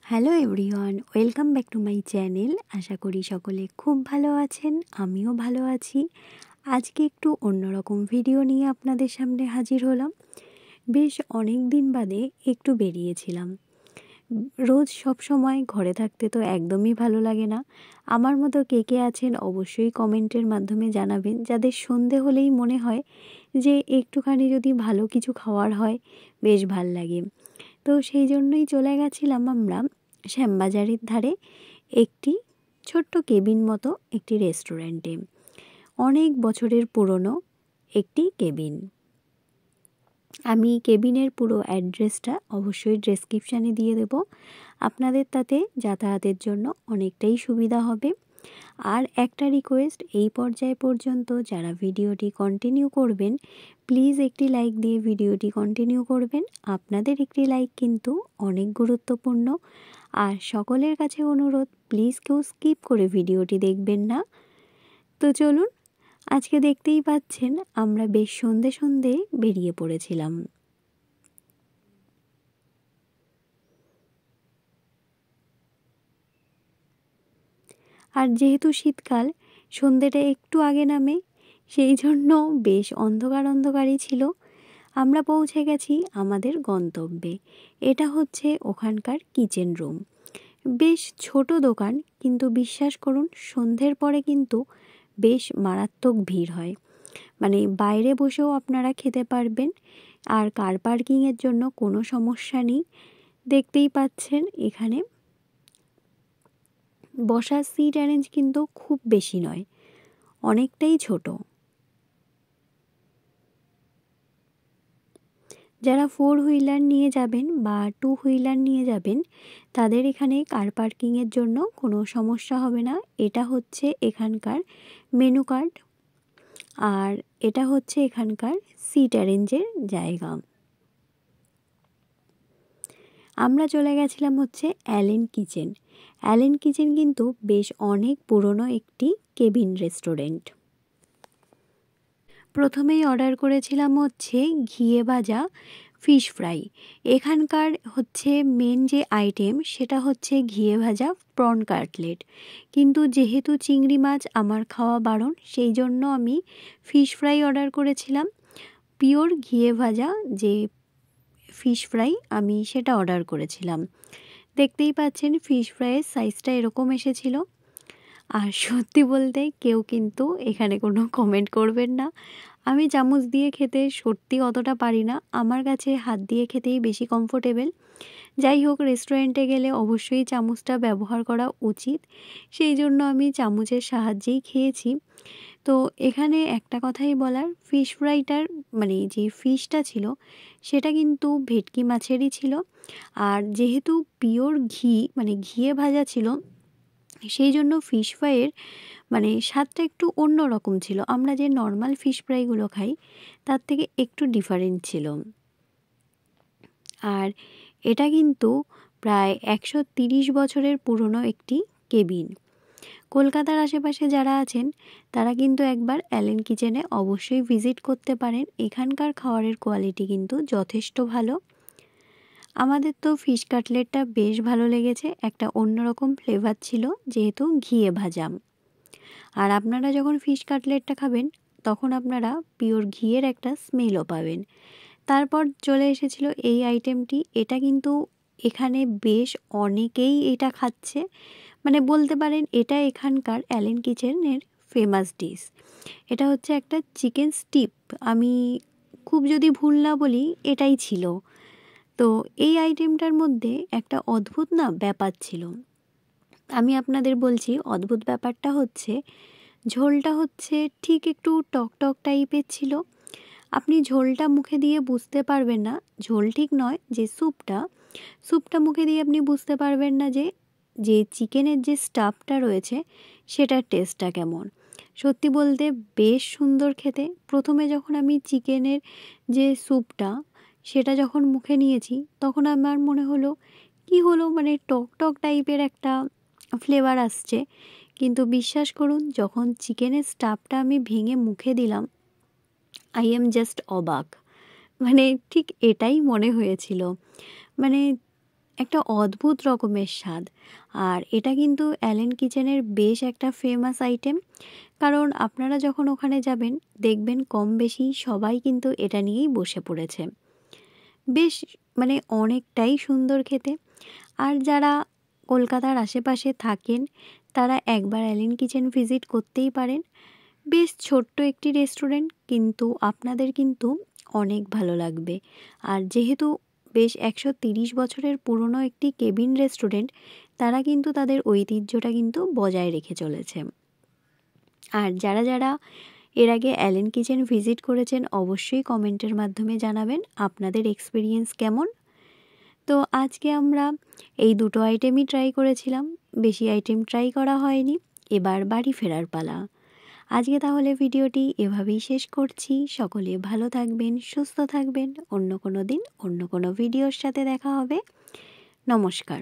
Hello everyone, welcome back to my channel. আশা করি সকলে খুব ভালো আছেন, আমিও ভালো আছি। আজকে একটু অন্যরকম ভিডিও নিয়ে আপনাদের সামনে হাজির হলাম। বেশ অনেক দিন বাদে একটু বেরিয়েছিলাম। রোজ সব সময় ঘরে থাকতে তো একদমই ভালো লাগে না। আমার মতো কে কে আছেন অবশ্যই কমেন্টের মাধ্যমে জানাবেন, যাদের সন্ধে হলেই মনে হয় যে একটুখানি যদি ভালো কিছু খাওয়ার হয় বেশ ভাল লাগে। তো সেই জন্যই চলে গেছিলাম আমরা শ্যামবাজারের ধারে একটি ছোট্ট কেবিন মতো একটি রেস্টুরেন্টে। অনেক বছরের পুরনো একটি কেবিন। আমি কেবিনের পুরো অ্যাড্রেসটা অবশ্যই ডেসক্রিপশানে দিয়ে দেব, আপনাদের তাতে যাতায়াতের জন্য অনেকটাই সুবিধা হবে। আর একটা রিকোয়েস্ট, এই পর্যায় পর্যন্ত যারা ভিডিওটি কন্টিনিউ করবেন প্লিজ একটি লাইক দিয়ে ভিডিওটি কন্টিনিউ করবেন। আপনাদের একটি লাইক কিন্তু অনেক গুরুত্বপূর্ণ। আর সকলের কাছে অনুরোধ, প্লিজ কেউ স্কিপ করে ভিডিওটি দেখবেন না। তো চলুন, আজকে দেখতেই পাচ্ছেন আমরা বেশ সন্ধে সন্ধে বেরিয়ে পড়েছিলাম। আর যেহেতু শীতকাল, সন্ধেটা একটু আগে নামে, সেই জন্য বেশ অন্ধকারই ছিল। আমরা পৌঁছে গেছি আমাদের গন্তব্যে। এটা হচ্ছে ওখানকার কিচেন রুম। বেশ ছোট দোকান, কিন্তু বিশ্বাস করুন সন্ধ্যের পরে কিন্তু বেশ মারাত্মক ভিড় হয়। মানে বাইরে বসেও আপনারা খেতে পারবেন। আর কার পার্কিংয়ের জন্য কোনো সমস্যা নেই। দেখতেই পাচ্ছেন এখানে বসার সিট অ্যারেঞ্জ কিন্তু খুব বেশি নয়, অনেকটাই ছোট। যারা 4 হুইলার নিয়ে যাবেন বা 2 হুইলার নিয়ে যাবেন তাদের এখানে কার পার্কিংয়ের জন্য কোনো সমস্যা হবে না। এটা হচ্ছে এখানকার মেনু কার্ড, আর এটা হচ্ছে এখানকার সিট অ্যারেঞ্জের জায়গা। আমরা চলে গেছিলাম হচ্ছে অ্যালেন কিচেন। অ্যালেন কিচেন কিন্তু বেশ অনেক পুরনো একটি কেবিন রেস্টুরেন্ট। প্রথমেই অর্ডার করেছিলাম হচ্ছে ঘিয়ে ভাজা ফিশ ফ্রাই। এখানকার হচ্ছে মেন যে আইটেম সেটা হচ্ছে ঘিয়ে ভাজা প্রন কাটলেট, কিন্তু যেহেতু চিংড়ি মাছ আমার খাওয়া বারণ, সেই জন্য আমি ফিশ ফ্রাই অর্ডার করেছিলাম। পিওর ঘিয়ে ভাজা যে ফিশ ফ্রাই আমি সেটা অর্ডার করেছিলাম। দেখতেই পাচ্ছেন ফিশ ফ্রাইয়ের সাইজটা এরকম এসেছিল। আর সত্যি বলতে কেউ কিন্তু এখানে কোনো কমেন্ট করবেন না, আমি চামচ দিয়ে খেতে সত্যি অতটা পারি না। আমার কাছে হাত দিয়ে খেতেই বেশি কমফোর্টেবল। যাই হোক, রেস্টুরেন্টে গেলে অবশ্যই চামচটা ব্যবহার করা উচিত, সেই জন্য আমি চামচের সাহায্যেই খেয়েছি। তো এখানে একটা কথাই বলার, ফিশ ফ্রাইটার মানে যে ফিশটা ছিল সেটা কিন্তু ভেটকি মাছেরই ছিল। আর যেহেতু পিওর ঘি মানে ঘিয়ে ভাজা ছিল, সেই জন্য ফিশ ফ্রাইয়ের মানে স্বাদটা একটু অন্য রকম ছিল। আমরা যে নর্মাল ফিশ ফ্রাইগুলো খাই তার থেকে একটু ডিফারেন্ট ছিল। আর এটা কিন্তু প্রায় 130 বছরের পুরনো একটি কেবিন। কলকাতার আশেপাশে যারা আছেন তারা কিন্তু একবার অ্যালেন কিচেনে অবশ্যই ভিজিট করতে পারেন। এখানকার খাবারের কোয়ালিটি কিন্তু যথেষ্ট ভালো। আমাদের তো ফিশ কাটলেটটা বেশ ভালো লেগেছে, একটা অন্যরকম ফ্লেভার ছিল যেহেতু ঘিয়ে ভাজা। আর আপনারা যখন ফিশ কাটলেটটা খাবেন তখন আপনারা পিওর ঘিয়ের একটা স্মেলও পাবেন। তারপর চলে এসেছিল এই আইটেমটি। এটা কিন্তু এখানে বেশ অনেকেই এটা খাচ্ছে, মানে বলতে পারেন এটা এখানকার অ্যালেন কিচেনের ফেমাস ডিশ। এটা হচ্ছে একটা চিকেন স্টিপ, আমি খুব যদি ভুল না বলি এটাই ছিল। তো এই আইটেমটার মধ্যে একটা অদ্ভুত না ব্যাপার ছিল। আমি আপনাদের বলছি অদ্ভুত ব্যাপারটা হচ্ছে, ঝোলটা হচ্ছে ঠিক একটু টক টক টাইপের ছিল। আপনি ঝোলটা মুখে দিয়ে বুঝতে পারবেন না, ঝোল ঠিক নয়, যে স্যুপটা মুখে দিয়ে আপনি বুঝতে পারবেন না যে যে চিকেনের যে স্টাফটা রয়েছে সেটার টেস্টটা কেমন। সত্যি বলতে বেশ সুন্দর খেতে। প্রথমে যখন আমি চিকেনের যে স্যুপটা সেটা যখন মুখে নিয়েছি তখন আমার মনে হলো কি হলো, মানে টক টক টাইপের একটা ফ্লেভার আসছে। কিন্তু বিশ্বাস করুন যখন চিকেনের স্টাফটা আমি ভেঙে মুখে দিলাম, আই এম জাস্ট অবাক। মানে ঠিক এটাই মনে হয়েছিল। মানে একটা অদ্ভুত রকমের স্বাদ। আর এটা কিন্তু অ্যালেন কিচেনের বেশ একটা ফেমাস আইটেম, কারণ আপনারা যখন ওখানে যাবেন দেখবেন কম বেশি সবাই কিন্তু এটা নিয়েই বসে পড়েছে। বেশ মানে অনেকটাই সুন্দর খেতে। আর যারা কলকাতার আশেপাশে থাকেন তারা একবার অ্যালেন কিচেন ভিজিট করতেই পারেন। বেশ ছোট্ট একটি রেস্টুরেন্ট, কিন্তু আপনাদের কিন্তু অনেক ভালো লাগবে। আর যেহেতু বেশ 130 বছরের পুরনো একটি কেবিন রেস্টুরেন্ট, তারা কিন্তু তাদের ঐতিহ্যটা কিন্তু বজায় রেখে চলেছে। আর যারা যারা এর আগে অ্যালেন কিচেন ভিজিট করেছেন অবশ্যই কমেন্টের মাধ্যমে জানাবেন আপনাদের এক্সপিরিয়েন্স কেমন। তো আজকে আমরা এই দুটো আইটেমই ট্রাই করেছিলাম, বেশি আইটেম ট্রাই করা হয়নি। এবার বাড়ি ফেরার পালা। আজকে তাহলে ভিডিওটি এভাবেই শেষ করছি। সকলে ভালো থাকবেন, সুস্থ থাকবেন। অন্য কোনো দিন অন্য কোনো ভিডিওর সাথে দেখা হবে। নমস্কার।